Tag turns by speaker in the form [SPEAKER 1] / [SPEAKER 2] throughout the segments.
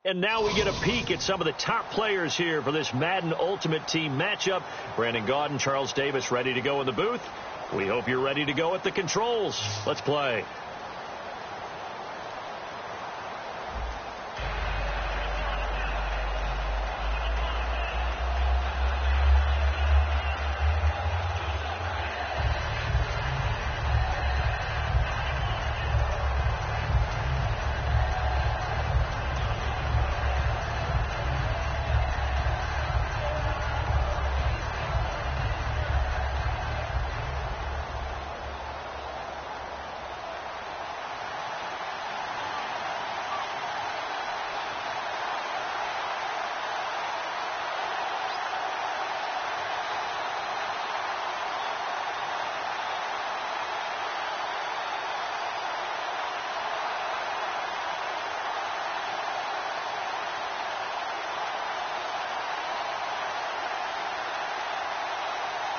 [SPEAKER 1] And now we get a peek at some of the top players here for this Madden Ultimate Team matchup. Brandon Gaudin, Charles Davis ready to go in the booth. We hope you're ready to go at the controls. Let's play.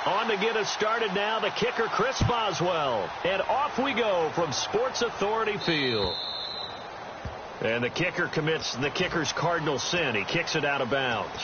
[SPEAKER 1] On to get us started now, the kicker, Chris Boswell. And off we go from Sports Authority Field. And the kicker commits the kicker's cardinal sin. He kicks it out of bounds.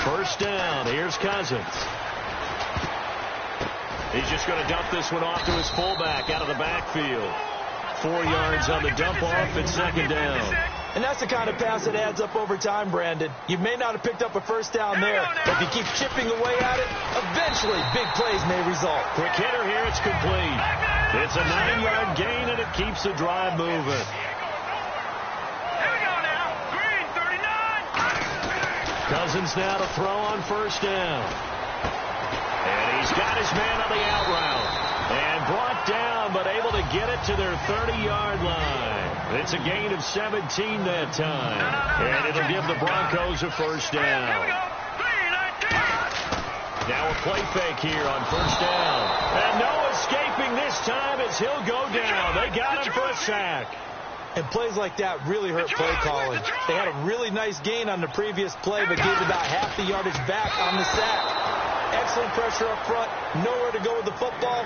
[SPEAKER 1] First down. Here's Cousins. He's just going to dump this one off to his fullback out of the backfield. 4 yards on the dump off and second down.
[SPEAKER 2] And that's the kind of pass that adds up over time, Brandon. You may not have picked up a first down there, but if you keep chipping away at it, eventually big plays may result.
[SPEAKER 1] Quick hitter here. It's complete. It's a 9-yard gain, and it keeps the drive moving. Cousins now to throw on first down. And he's got his man on the out route. And brought down, but able to get it to their 30-yard line. It's a gain of 17 that time. And it'll give the Broncos a first down. Now a play fake here on first down. And no escaping this time as he'll go down. They got him for a sack.
[SPEAKER 2] And plays like that really hurt play calling. They had a really nice gain on the previous play, but gave about half the yardage back on the sack. Excellent pressure up front. Nowhere to go with the football.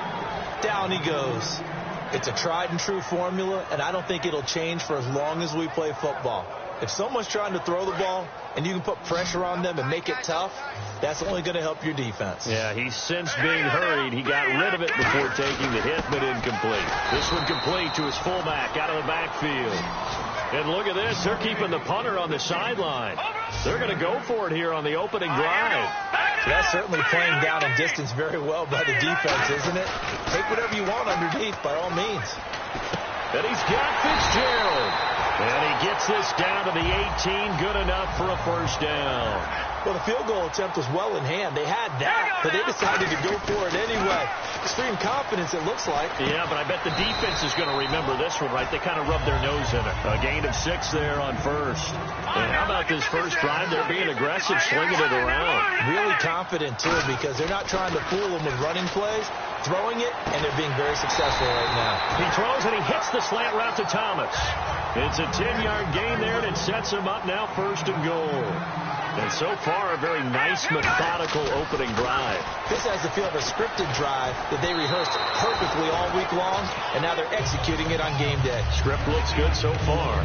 [SPEAKER 2] Down he goes. It's a tried and true formula, and I don't think it'll change for as long as we play football. If someone's trying to throw the ball and you can put pressure on them and make it tough, that's only going to help your defense.
[SPEAKER 1] Yeah, he's since being hurried. He got rid of it before taking the hit, but incomplete. This one complete to his fullback out of the backfield. And look at this. They're keeping the punter on the sideline. They're going to go for it here on the opening drive.
[SPEAKER 2] So that's certainly playing down in distance very well by the defense, isn't it? Take whatever you want underneath, by all means.
[SPEAKER 1] And he's got Fitzgerald. And he gets this down to the 18. Good enough for a first down.
[SPEAKER 2] Well, the field goal attempt was well in hand. They had that, but they decided to go for it anyway. Extreme confidence, it looks like.
[SPEAKER 1] Yeah, but I bet the defense is going to remember this one, right? They kind of rubbed their nose in it. A gain of 6 there on first. And how about this first drive? They're being aggressive, slinging it around.
[SPEAKER 2] Really confident, too, because they're not trying to fool them with running plays, throwing it, and they're being very successful right now.
[SPEAKER 1] He throws, and he hits the slant route to Thomas. It's a 10-yard gain there, and it sets him up now first and goal. And so far, a very nice, methodical opening drive.
[SPEAKER 2] This has the feel of a scripted drive that they rehearsed perfectly all week long, and now they're executing it on game day.
[SPEAKER 1] Script looks good so far.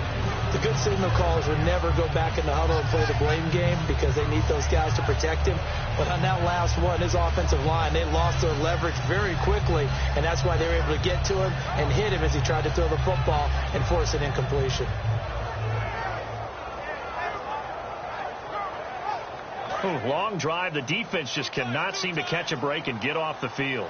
[SPEAKER 2] The good signal callers would never go back in the huddle and play the blame game because they need those guys to protect him. But on that last one, his offensive line, they lost their leverage very quickly, and that's why they were able to get to him and hit him as he tried to throw the football and force an incompletion.
[SPEAKER 1] Long drive. The defense just cannot seem to catch a break and get off the field.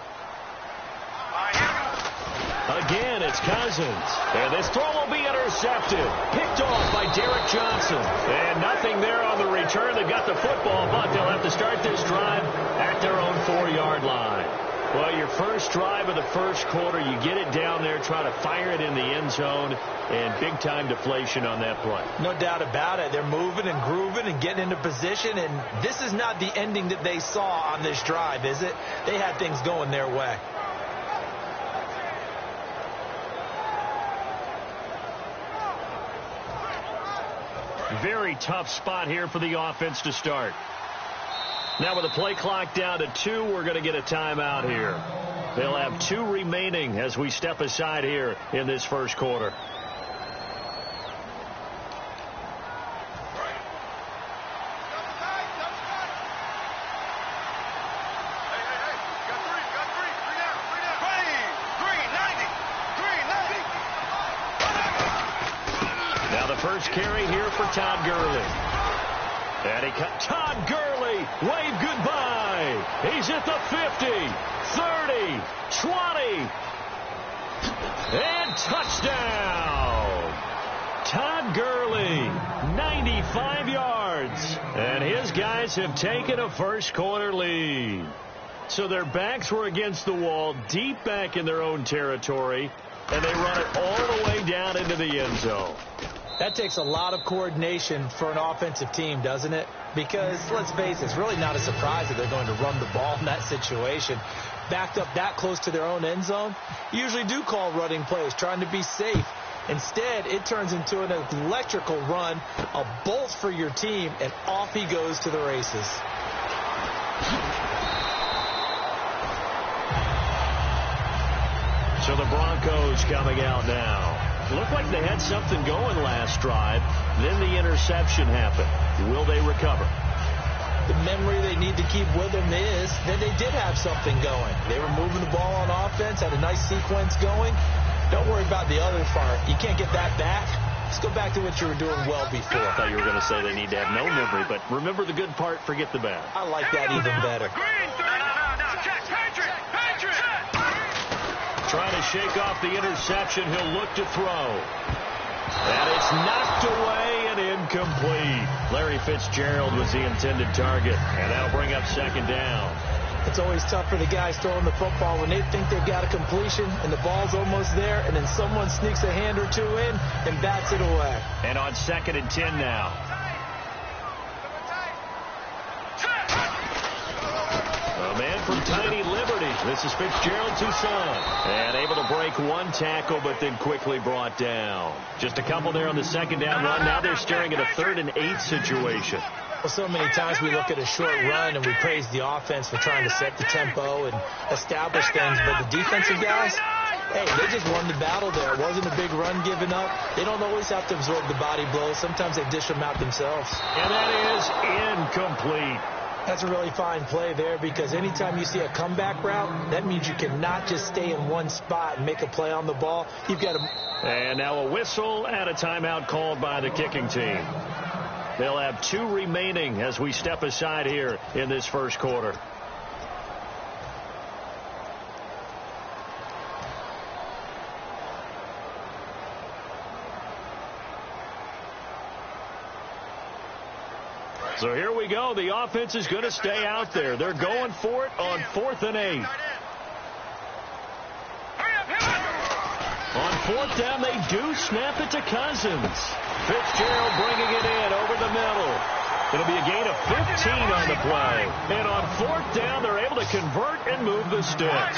[SPEAKER 1] Again, it's Cousins. And this throw will be intercepted. Picked off by Derek Johnson. And nothing there on the return. They got the football, but they'll have to start this drive at their own 4-yard line. Well, your first drive of the first quarter, you get it down there, try to fire it in the end zone, and big-time deflation on that play.
[SPEAKER 2] No doubt about it. They're moving and grooving and getting into position, and this is not the ending that they saw on this drive, is it? They had things going their way.
[SPEAKER 1] Very tough spot here for the offense to start. Now with the play clock down to 2, we're going to get a timeout here. They'll have 2 remaining as we step aside here in this first quarter. Now the first carry here for Todd Gurley. And he cut. Todd Gurley, wave goodbye. He's at the 50, 30, 20, and touchdown. Todd Gurley, 95 yards. And his guys have taken a first quarter lead. So their backs were against the wall, deep back in their own territory, and they run it all the way down into the end zone.
[SPEAKER 2] That takes a lot of coordination for an offensive team, doesn't it? Because, let's face it, it's really not a surprise that they're going to run the ball in that situation. Backed up that close to their own end zone, you usually do call running plays, trying to be safe. Instead, it turns into an electrical run, a bolt for your team, and off he goes to the races.
[SPEAKER 1] So the Broncos coming out now. Looked like they had something going last drive. Then the interception happened. Will they recover?
[SPEAKER 2] The memory they need to keep with them is that they did have something going. They were moving the ball on offense, had a nice sequence going. Don't worry about the other part. You can't get that back. Let's go back to what you were doing well before.
[SPEAKER 1] I thought you were going to say they need to have no memory, but remember the good part, forget the bad.
[SPEAKER 2] I like that even better.
[SPEAKER 1] Trying to shake off the interception. He'll look to throw. And it's knocked away and incomplete. Larry Fitzgerald was the intended target. And that'll bring up second down.
[SPEAKER 2] It's always tough for the guys throwing the football when they think they've got a completion and the ball's almost there, and then someone sneaks a hand or two in and bats it away.
[SPEAKER 1] And on 2nd and 10 now. A man from Tiny Liberty. This is Fitzgerald Toussaint. And able to break one tackle, but then quickly brought down. Just a couple there on the second down run. Now they're staring at a 3rd and 8 situation.
[SPEAKER 2] Well, so many times we look at a short run and we praise the offense for trying to set the tempo and establish things. But the defensive guys, hey, they just won the battle there. It wasn't a big run given up. They don't always have to absorb the body blows. Sometimes they dish them out themselves.
[SPEAKER 1] And that is incomplete.
[SPEAKER 2] That's a really fine play there, because anytime you see a comeback route, that means you cannot just stay in one spot and make a play on the ball. You've got to...
[SPEAKER 1] And now a whistle and a timeout called by the kicking team. They'll have 2 remaining as we step aside here in this first quarter. So here we go. The offense is going to stay out there. They're going for it on 4th and 8. On 4th down, they do snap it to Cousins. Fitzgerald bringing it in over the middle. It'll be a gain of 15 on the play. And on 4th down, they're able to convert and move the sticks.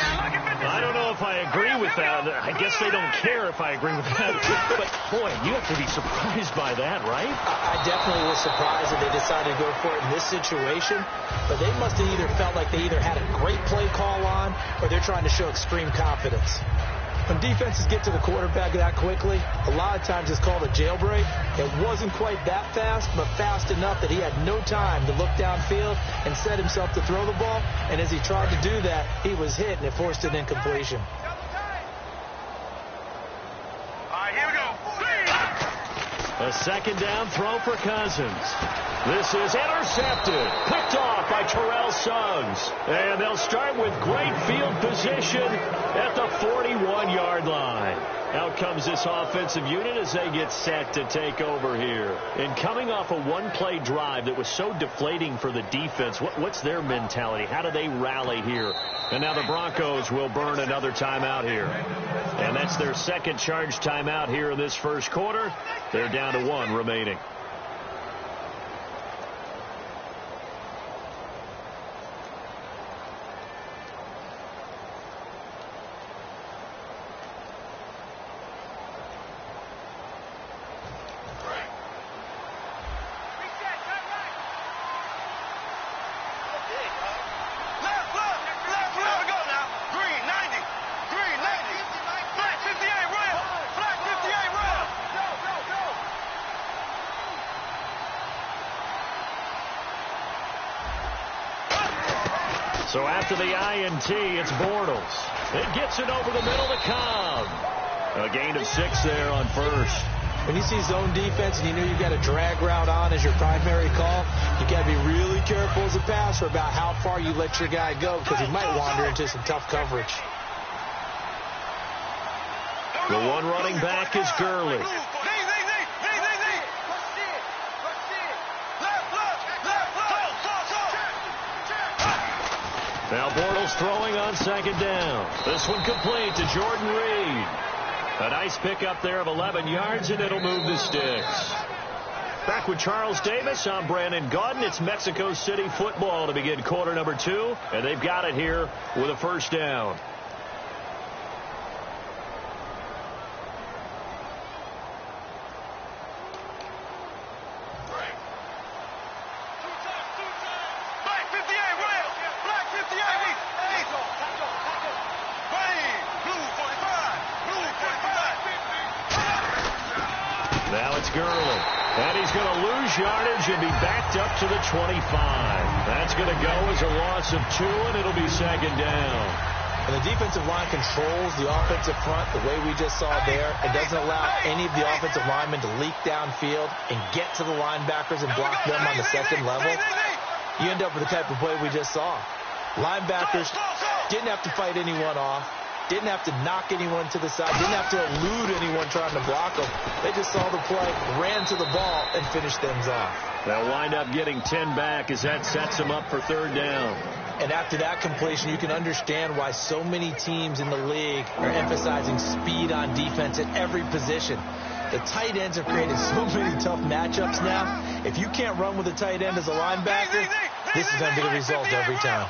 [SPEAKER 1] I don't know if I agree with that. I guess they don't care if I agree with that. But, boy, you have to be surprised by that, right?
[SPEAKER 2] I definitely was surprised that they decided to go for it in this situation. But they must have either felt like they either had a great play call on, or they're trying to show extreme confidence. When defenses get to the quarterback that quickly, a lot of times it's called a jailbreak. It wasn't quite that fast, but fast enough that he had no time to look downfield and set himself to throw the ball. And as he tried to do that, he was hit, and it forced an incompletion.
[SPEAKER 1] A second down throw for Cousins. This is intercepted. Picked off by Terrell Suggs. And they'll start with great field position at the 41-yard line. Out comes this offensive unit as they get set to take over here. And coming off a one-play drive that was so deflating for the defense, what's their mentality? How do they rally here? And now the Broncos will burn another timeout here. And that's their second charge timeout here in this first quarter. They're down to 1 remaining. So after the INT, it's Bortles. It gets it over the middle to Cobb. A gain of 6 there on first.
[SPEAKER 2] When you see zone defense and you know you've got a drag route on as your primary call, you got to be really careful as a passer about how far you let your guy go because he might wander into some tough coverage.
[SPEAKER 1] The one running back is Gurley. Now Bortles throwing on second down. This one complete to Jordan Reed. A nice pickup there of 11 yards, and it'll move the sticks. Back with Charles Davis, I'm Brandon Gaudin. It's Mexico City football to begin quarter number 2, and they've got it here with a first down. Now it's Gurley. And he's going to lose yardage and be backed up to the 25. That's going to go as a loss of 2, and it'll be second down.
[SPEAKER 2] And the defensive line controls the offensive front the way we just saw there. It doesn't allow any of the offensive linemen to leak downfield and get to the linebackers and block them on the second level. You end up with the type of play we just saw. Linebackers didn't have to fight anyone off. Didn't have to knock anyone to the side. Didn't have to elude anyone trying to block them. They just saw the play, ran to the ball, and finished things off.
[SPEAKER 1] They'll wind up getting 10 back as that sets them up for third down.
[SPEAKER 2] And after that completion, you can understand why so many teams in the league are emphasizing speed on defense at every position. The tight ends have created so many tough matchups now. If you can't run with a tight end as a linebacker, this is going to be the result every time.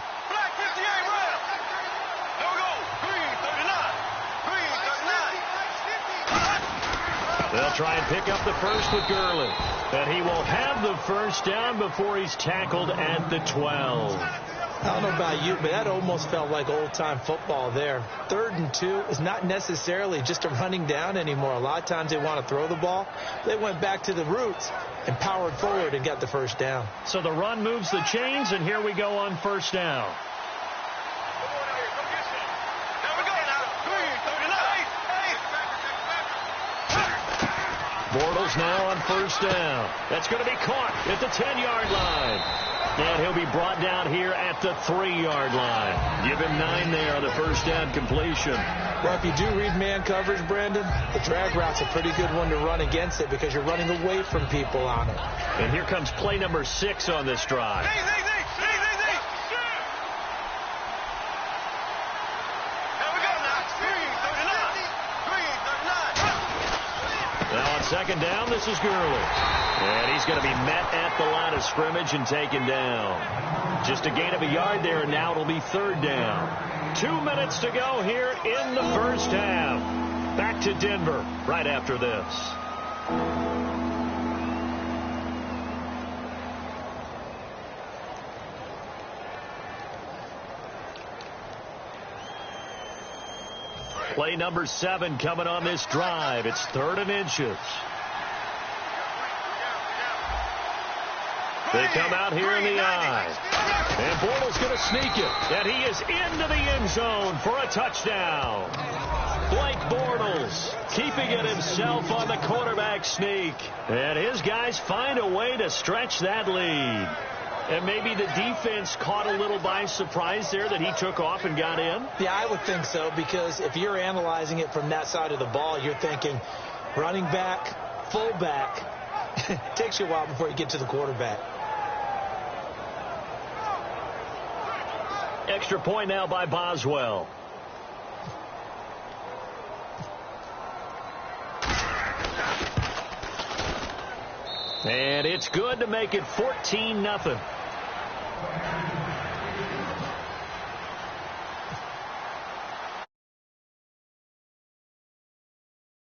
[SPEAKER 1] They'll try and pick up the first with Gurley. And he will have the first down before he's tackled at the 12.
[SPEAKER 2] I don't know about you, but that almost felt like old-time football there. 3rd and 2 is not necessarily just a running down anymore. A lot of times they want to throw the ball. They went back to the roots and powered forward and got the first down.
[SPEAKER 1] So the run moves the chains, and here we go on first down. Bortles now on first down. That's going to be caught at the 10-yard line. And he'll be brought down here at the 3-yard line. Give him 9 there on the first down completion.
[SPEAKER 2] Well, if you do read man coverage, Brandon, the drag route's a pretty good one to run against it because you're running away from people on it.
[SPEAKER 1] And here comes play number 6 on this drive. Now on second down, this is Gurley. And he's going to be met at the line of scrimmage and taken down. Just a gain of a yard there, and now it'll be third down. 2 minutes to go here in the first half. Back to Denver right after this. Play number 7 coming on this drive. It's 3rd and inches. They come out here in the I. And Bortles going to sneak it. And he is into the end zone for a touchdown. Blake Bortles keeping it himself on the quarterback sneak. And his guys find a way to stretch that lead. And maybe the defense caught a little by surprise there that he took off and got in?
[SPEAKER 2] Yeah, I would think so, because if you're analyzing it from that side of the ball, you're thinking running back, fullback. It takes you a while before you get to the quarterback.
[SPEAKER 1] Extra point now by Boswell. And it's good to make it 14-0.